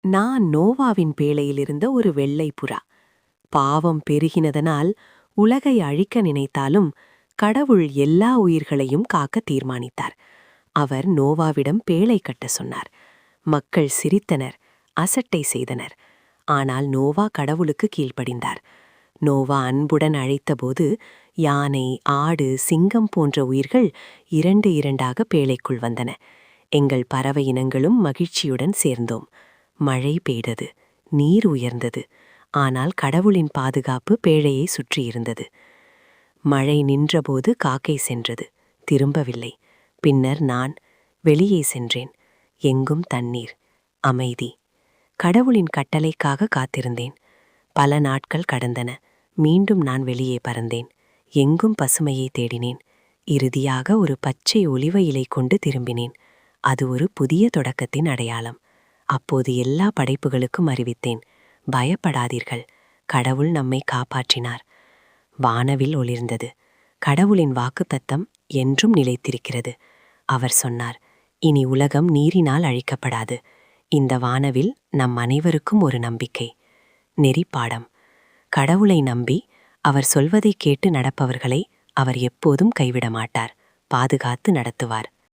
நான் நோவாவின் பேழையிலிருந்த ஒரு வெள்ளை புறா. பாவம் பெருகினதனால் உலகை அழிக்க நினைத்தாலும் கடவுள் எல்லா உயிர்களையும் காக்க தீர்மானித்தார். அவர் நோவாவிடம் பேழை கட்ட சொன்னார். மக்கள் சிரித்தனர், அசட்டை செய்தனர். ஆனால் நோவா கடவுளுக்கு கீழ்ப்படிந்தார். நோவா அன்புடன் அழைத்தபோது யானை, ஆடு, சிங்கம் போன்ற உயிர்கள் இரண்டு இரண்டாக பேழைக்குள் வந்தன. எங்கள் பறவை இனங்களும் மகிழ்ச்சியுடன் சேர்ந்தோம். மழை பெய்தது, நீர் உயர்ந்தது. ஆனால் கடவுளின் பாதுகாப்பு பேழையை சுற்றியிருந்தது. மழை நின்றபோது காக்கை சென்றது, திரும்பவில்லை. பின்னர் நான் வெளியே சென்றேன். எங்கும் தண்ணீர், அமைதி. கடவுளின் கட்டளைக்காக காத்திருந்தேன். பல நாட்கள் கடந்தன. மீண்டும் நான் வெளியே பறந்தேன். எங்கும் பசுமையை தேடினேன். இறுதியாக ஒரு பச்சை ஒலிவ இலை கொண்டு திரும்பினேன். அது ஒரு புதிய தொடக்கத்தின் அடையாளம். அப்போது எல்லா படைப்புகளுக்கும் அறிவித்தேன், பயப்படாதீர்கள், கடவுள் நம்மை காப்பாற்றினார். வானவில் ஒளிர்ந்தது. கடவுளின் வாக்குத்தத்தம் என்றும் நிலைத்திருக்கிறது. அவர் சொன்னார், இனி உலகம் நீரினால் அழிக்கப்படாது. இந்த வானவில் நம் அனைவருக்கும் ஒரு நம்பிக்கை. நெறிப்பாடம். கடவுளை நம்பி அவர் சொல்வதை கேட்டு நடப்பவர்களை அவர் எப்போதும் கைவிட மாட்டார், பாதுகாத்து நடத்துவார்.